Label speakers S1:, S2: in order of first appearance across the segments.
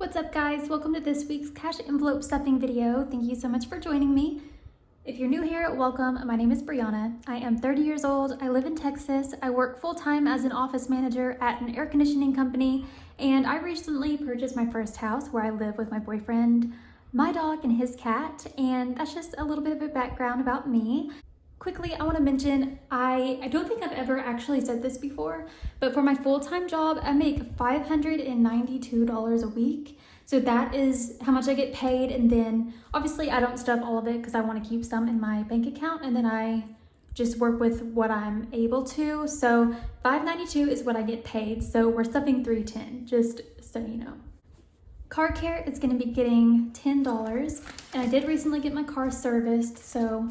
S1: What's up guys? Welcome to this week's cash envelope stuffing video. Thank you so much for joining me. If you're new here, welcome. My name is Brianna. I am 30 years old. I live in Texas. I work full-time as an office manager at an air conditioning company, and I recently purchased my first house where I live with my boyfriend, my dog, and his cat, and that's just a little bit of a background about me. Quickly, I want to mention, I don't think I've ever actually said this before, but for my full-time job, I make $592 a week. So that is how much I get paid, and then obviously I don't stuff all of it because I want to keep some in my bank account, and then I just work with what I'm able to. So $592 is what I get paid, so we're stuffing $310, just so you know. Car care is going to be getting $10, and I did recently get my car serviced, so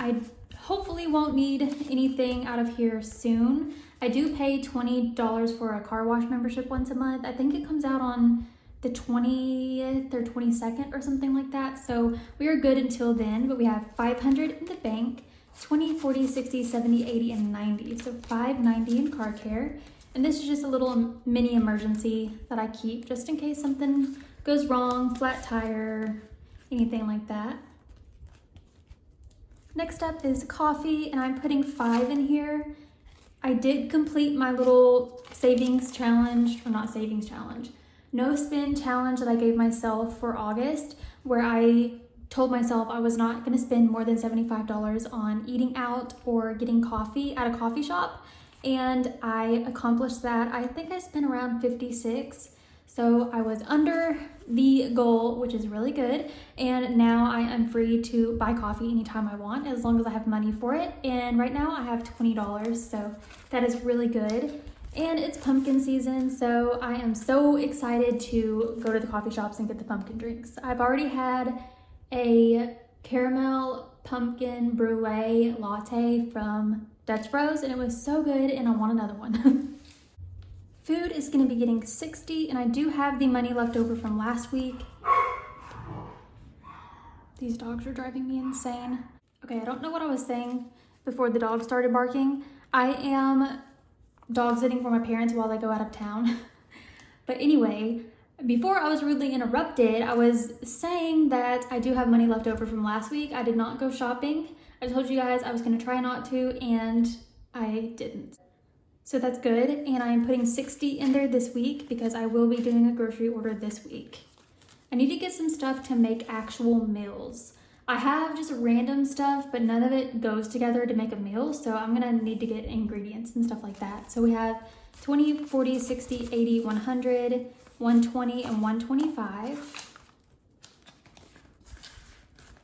S1: I hopefully won't need anything out of here soon. I do pay $20 for a car wash membership once a month. I think it comes out on the 20th or 22nd or something like that. So we are good until then, but we have $500 in the bank, 20, 40, 60, 70, 80, and 90. So $590 in car care. And this is just a little mini emergency that I keep just in case something goes wrong, flat tire, anything like that. Next up is coffee, and I'm putting 5 in here. I did complete my little savings challenge, or not savings challenge, no spend challenge that I gave myself for August, where I told myself I was not going to spend more than $75 on eating out or getting coffee at a coffee shop, and I accomplished that. I think I spent around $56. So I was under the goal, which is really good. And now I am free to buy coffee anytime I want, as long as I have money for it. And right now I have $20, so that is really good. And it's pumpkin season, so I am so excited to go to the coffee shops and get the pumpkin drinks. I've already had a caramel pumpkin brulee latte from Dutch Bros, and it was so good, and I want another one. Food is going to be getting $60, and I do have the money left over from last week. These dogs are driving me insane. Okay, I don't know what I was saying before the dog started barking. I am dog sitting for my parents while they go out of town. But anyway, before I was rudely interrupted, I was saying that I do have money left over from last week. I did not go shopping. I told you guys I was going to try not to, and I didn't. So that's good, and I'm putting 60 in there this week because I will be doing a grocery order this week. I need to get some stuff to make actual meals. I have just random stuff, but none of it goes together to make a meal, so I'm gonna need to get ingredients and stuff like that. So we have 20, 40, 60, 80, 100, 120, and 125.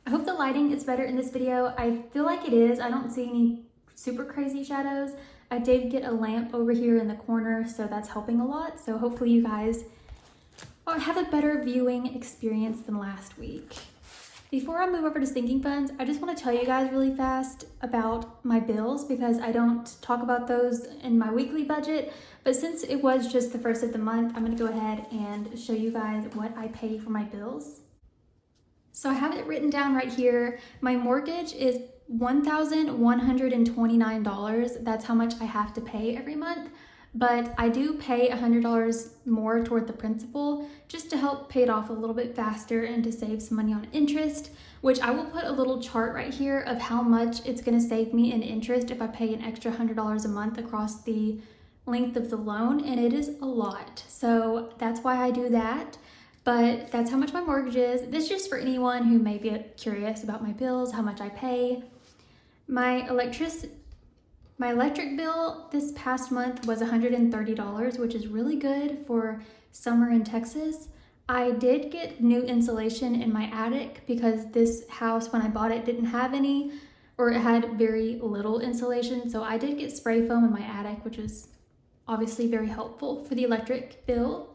S1: I hope the lighting is better in this video. I feel like it is. I don't see any super crazy shadows. I did get a lamp over here in the corner, so that's helping a lot. So hopefully you guys have a better viewing experience than last week. Before I move over to sinking funds, I just want to tell you guys really fast about my bills because I don't talk about those in my weekly budget. But since it was just the first of the month, I'm going to go ahead and show you guys what I pay for my bills. So I have it written down right here. My mortgage is $1,129. That's how much I have to pay every month, but I do pay $100 more toward the principal just to help pay it off a little bit faster and to save some money on interest, which I will put a little chart right here of how much it's going to save me in interest if I pay an extra $100 a month across the length of the loan, and it is a lot. So that's why I do that. But that's how much my mortgage is. This is just for anyone who may be curious about my bills, how much I pay. My electric bill this past month was $130, which is really good for summer in Texas. I did get new insulation in my attic because this house, when I bought it, didn't have any, or it had very little insulation. So I did get spray foam in my attic, which is obviously very helpful for the electric bill.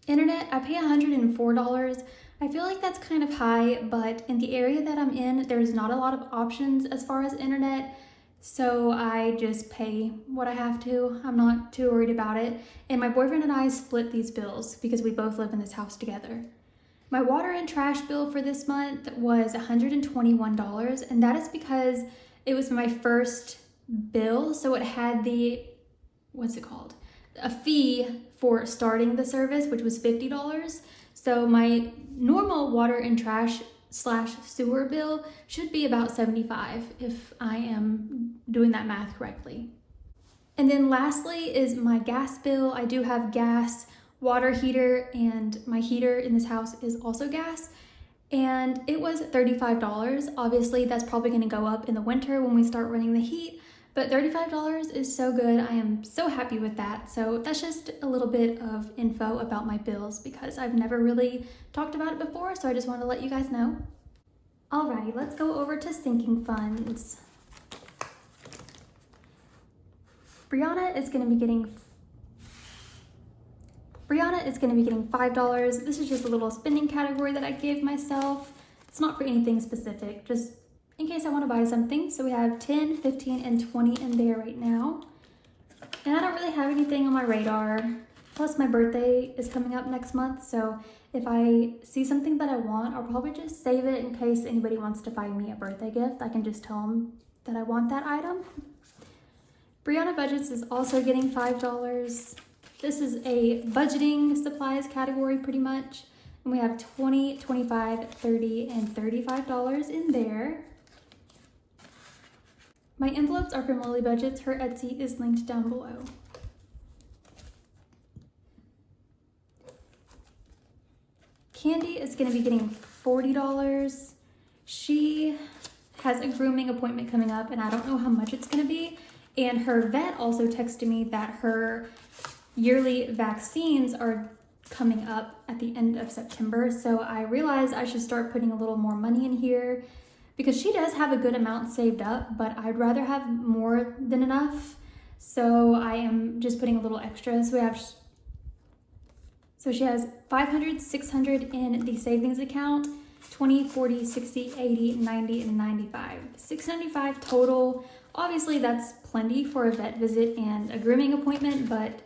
S1: Internet, I pay $104. I feel like that's kind of high, but in the area that I'm in, there's not a lot of options as far as internet, so I just pay what I have to. I'm not too worried about it. And my boyfriend and I split these bills because we both live in this house together. My water and trash bill for this month was $121, and that is because it was my first bill, so it had the, what's it called? a fee for starting the service, which was $50. So my normal water and trash / sewer bill should be about $75 if I am doing that math correctly. And then lastly is my gas bill. I do have gas, water heater, and my heater in this house is also gas. And it was $35. Obviously, that's probably going to go up in the winter when we start running the heat, but $35 is so good. I am so happy with that. So that's just a little bit of info about my bills because I've never really talked about it before, so I just wanted to let you guys know. Alrighty, let's go over to sinking funds. Brianna is going to be getting $5. This is just a little spending category that I gave myself. It's not for anything specific, just in case I want to buy something. So we have 10, 15, and 20 in there right now. And I don't really have anything on my radar. Plus my birthday is coming up next month, so if I see something that I want, I'll probably just save it in case anybody wants to buy me a birthday gift. I can just tell them that I want that item. Brianna Budgets is also getting $5. This is a budgeting supplies category pretty much. And we have $20, $25, $30, and $35 in there. My envelopes are from Lily Budgets. Her Etsy is linked down below. Candy is going to be getting $40. She has a grooming appointment coming up and I don't know how much it's going to be. And her vet also texted me that her yearly vaccines are coming up at the end of September. So I realized I should start putting a little more money in here because she does have a good amount saved up, but I'd rather have more than enough. So I am just putting a little extra. So she has $500, $600 in the savings account, $20, $40, $60, $80, $90, and $95. $695 total. Obviously that's plenty for a vet visit and a grooming appointment, but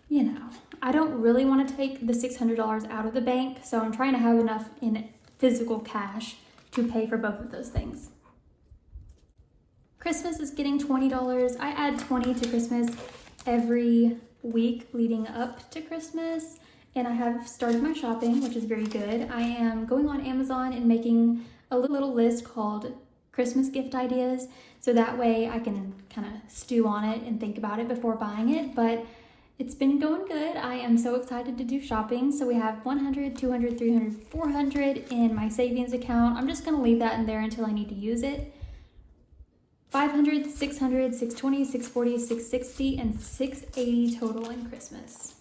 S1: you know, I don't really want to take the $600 out of the bank, so I'm trying to have enough in physical cash to pay for both of those things. Christmas is getting $20. I add $20 to Christmas every week leading up to Christmas, and I have started my shopping, which is very good. I am going on Amazon and making a little list called Christmas gift ideas, so that way I can kind of stew on it and think about it before buying it, but it's been going good. I am so excited to do shopping. So we have $100, $200, $300, $400 in my savings account. I'm just gonna leave that in there until I need to use it. $500, $600, $620, $640, $660, and $680 total in Christmas.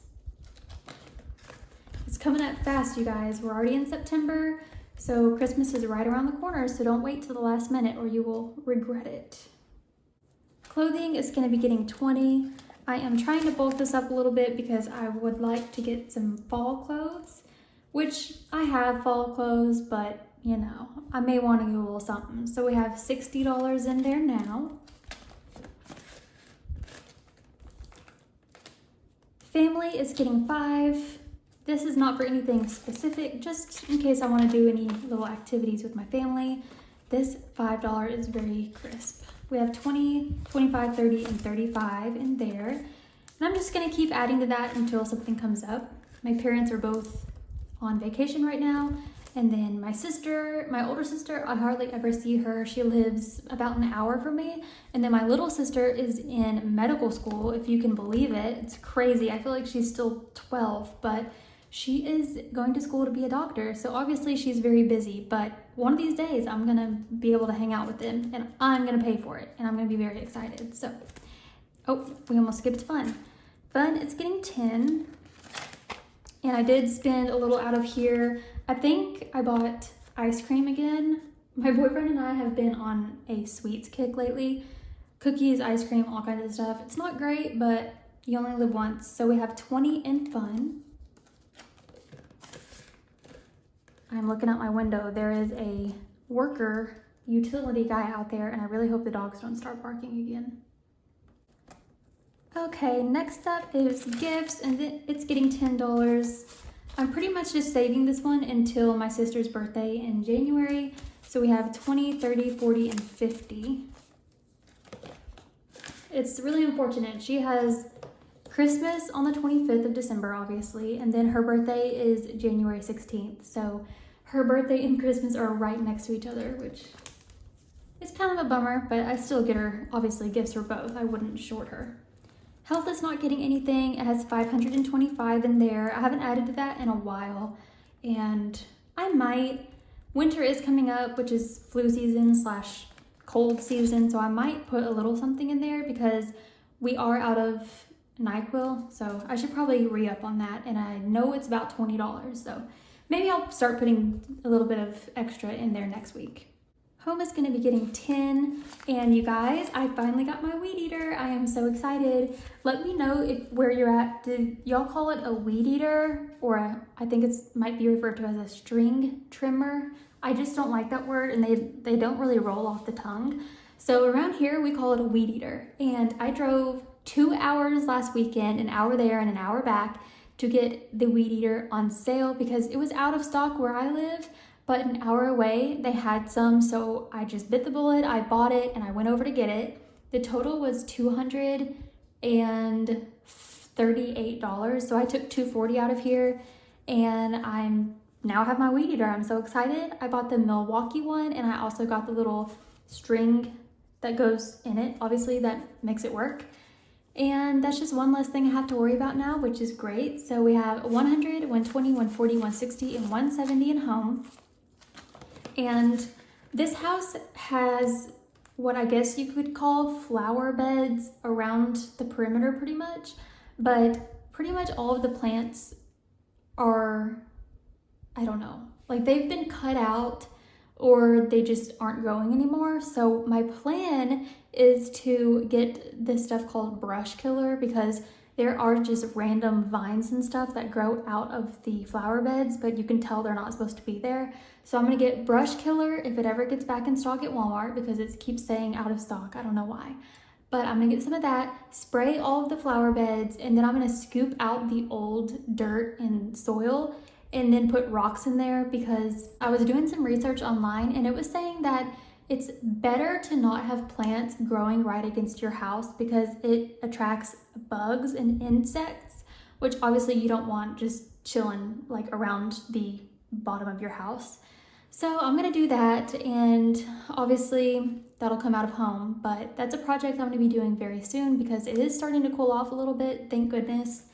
S1: It's coming up fast, you guys. We're already in September, so Christmas is right around the corner, so don't wait till the last minute or you will regret it. Clothing is gonna be getting $20. I am trying to bulk this up a little bit because I would like to get some fall clothes, which I have fall clothes, but you know, I may want to do a little something. So we have $60 in there now. Family is getting $5. This is not for anything specific, just in case I want to do any little activities with my family. This $5 is very crisp. We have 20, 25, 30, and 35 in there. And I'm just gonna keep adding to that until something comes up. My parents are both on vacation right now. And then my older sister, I hardly ever see her. She lives about an hour from me. And then my little sister is in medical school, if you can believe it. It's crazy. I feel like she's still 12, but she is going to school to be a doctor. So obviously she's very busy, but one of these days I'm gonna be able to hang out with them and I'm gonna pay for it and I'm gonna be very excited. So, oh, we almost skipped fun. Fun, it's getting 10. And I did spend a little out of here. I think I bought ice cream again. My boyfriend and I have been on a sweets kick lately. Cookies, ice cream, all kinds of stuff. It's not great, but you only live once. So we have 20 in fun. I'm looking out my window. There is a worker utility guy out there, and I really hope the dogs don't start barking again. Okay, next up is gifts, and it's getting $10. I'm pretty much just saving this one until my sister's birthday in January. So we have 20, 30, 40, and 50. It's really unfortunate. She has Christmas on the 25th of December, obviously, and then her birthday is January 16th. So her birthday and Christmas are right next to each other, which is kind of a bummer, but I still get her, obviously, gifts for both. I wouldn't short her. Health is not getting anything. It has 525 in there. I haven't added to that in a while, and I might. Winter is coming up, which is flu season / cold season, so I might put a little something in there because we are out of NyQuil, so I should probably re-up on that, and I know it's about $20, so maybe I'll start putting a little bit of extra in there next week. Home is going to be getting 10, and you guys, I finally got my weed eater. I am so excited. Let me know where you're at. Did y'all call it a weed eater, or I think it's might be referred to as a string trimmer? I just don't like that word, and they don't really roll off the tongue. So around here we call it a weed eater, and I drove 2 hours last weekend, an hour there and an hour back, to get the weed eater on sale because it was out of stock where I live. But an hour away, they had some, so I just bit the bullet, I bought it, and I went over to get it. The total was $238, so I took $240 out of here, and I'm now have my weed eater. I'm so excited. I bought the Milwaukee one, and I also got the little string that goes in it, obviously, that makes it work. And that's just one less thing I have to worry about now, which is great. So we have 100, 120, 140, 160, and 170 in home. And this house has what I guess you could call flower beds around the perimeter pretty much, but pretty much all of the plants are, I don't know, like they've been cut out or they just aren't growing anymore. So my plan is to get this stuff called brush killer because there are just random vines and stuff that grow out of the flower beds, but you can tell they're not supposed to be there. So I'm gonna get brush killer if it ever gets back in stock at Walmart because it keeps saying out of stock. I don't know why. But I'm gonna get some of that, spray all of the flower beds, and then I'm gonna scoop out the old dirt and soil and then put rocks in there because I was doing some research online and it was saying that it's better to not have plants growing right against your house because it attracts bugs and insects, which obviously you don't want just chilling like around the bottom of your house. So I'm gonna do that, and obviously that'll come out of home, but that's a project I'm gonna be doing very soon because it is starting to cool off a little bit, thank goodness.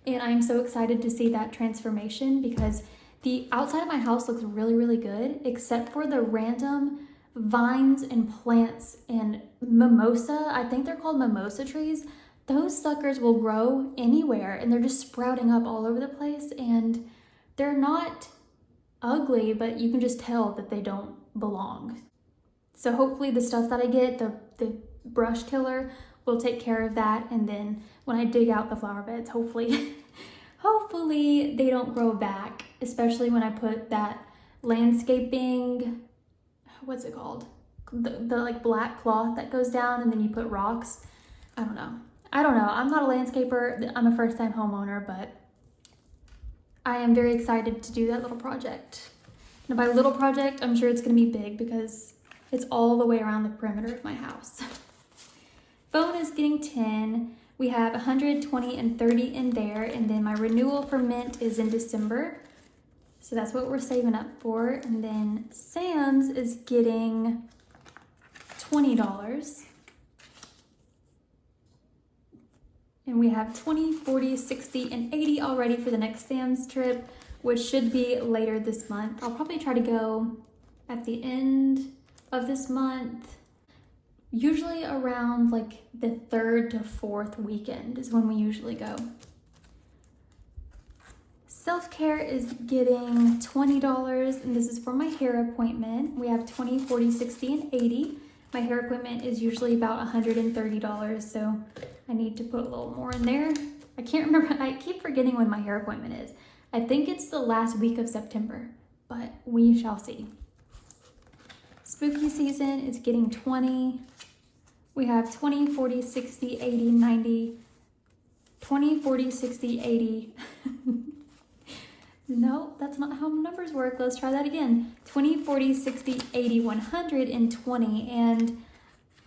S1: And I'm so excited to see that transformation because the outside of my house looks really, really good, except for the random vines and plants and mimosa. I think they're called mimosa trees. Those suckers will grow anywhere and they're just sprouting up all over the place, and they're not ugly, but you can just tell that they don't belong. So hopefully the stuff that I get, the brush killer, will take care of that, and then when I dig out the flower beds, hopefully they don't grow back, especially when I put that landscaping, what's it called? The like black cloth that goes down and then you put rocks. I don't know. I'm not a landscaper. I'm a first-time homeowner, but I am very excited to do that little project. Now by little project, I'm sure it's gonna be big because it's all the way around the perimeter of my house. Phone is getting 10. We have 120 and 30 in there, and then my renewal for Mint is in December. So that's what we're saving up for. And then Sam's is getting $20. And we have 20, 40, 60, and 80 already for the next Sam's trip, which should be later this month. I'll probably try to go at the end of this month. Usually around like the 3rd to 4th weekend is when we usually go. Self-care is getting $20, and this is for my hair appointment. We have 20, 40, 60, and 80. My hair appointment is usually about $130, so I need to put a little more in there. I can't remember, I keep forgetting when my hair appointment is. I think it's the last week of September, but we shall see. Spooky season is getting 20. We have 20, 40, 60, 80, 90, 20, 40, 60, 80. No, that's not how numbers work. Let's try that again. 20, 40, 60, 80, 120, and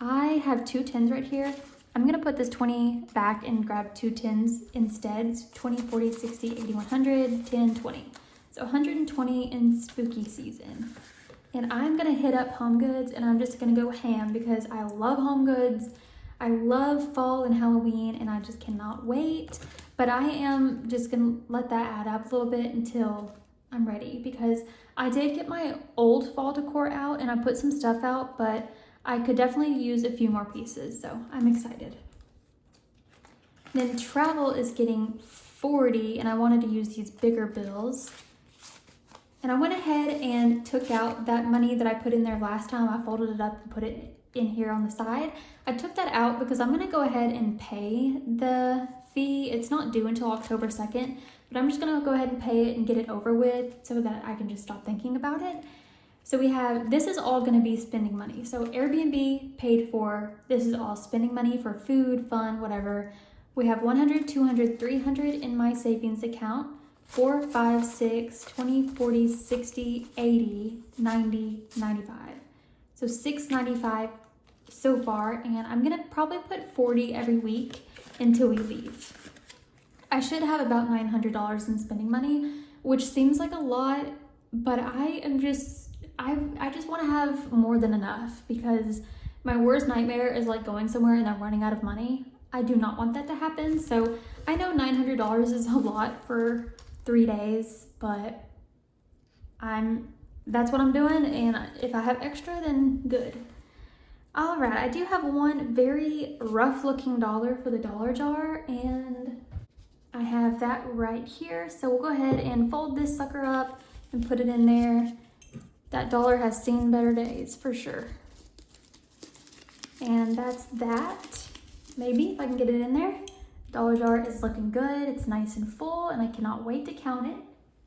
S1: I have two 10s right here. I'm gonna put this 20 back and grab 2 10s instead. So 20, 40, 60, 80, 100, 10, 20. So 120 in spooky season. And I'm gonna hit up Home Goods and I'm just gonna go ham because I love Home Goods. I love fall and Halloween and I just cannot wait. But I am just gonna let that add up a little bit until I'm ready, because I did get my old fall decor out and I put some stuff out, but I could definitely use a few more pieces, so I'm excited. Then travel is getting 40 and I wanted to use these bigger bills. And I went ahead and took out that money that I put in there last time. I folded it up and put it in here on the side. I took that out because I'm gonna go ahead and pay the fee. It's not due until October 2nd, but I'm just gonna go ahead and pay it and get it over with so that I can just stop thinking about it. So we have, this is all gonna be spending money. So Airbnb paid for, this is all spending money for food, fun, whatever. We have 100, 200, 300 in my savings account. 4, 5, 6, 20, 40, 60, 80, 90, 95. So $6.95 so far, and I'm gonna probably put 40 every week until we leave. I should have about $900 in spending money, which seems like a lot, but I just want to have more than enough, because my worst nightmare is like going somewhere and I'm running out of money. I do not want that to happen. So I know $900 is a lot for 3 days, but that's what I'm doing, and if I have extra, then good. All right, I do have one very rough looking dollar for the dollar jar, and I have that right here. So we'll go ahead and fold this sucker up and put it in there. That dollar has seen better days for sure. And that's that. Maybe if I can get it in there. Dollar jar is looking good. It's nice and full and I cannot wait to count it.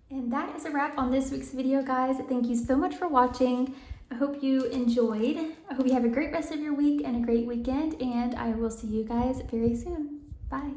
S1: And that is a wrap on this week's video, guys. Thank you so much for watching. I hope you enjoyed. I hope you have a great rest of your week and a great weekend, and I will see you guys very soon. Bye.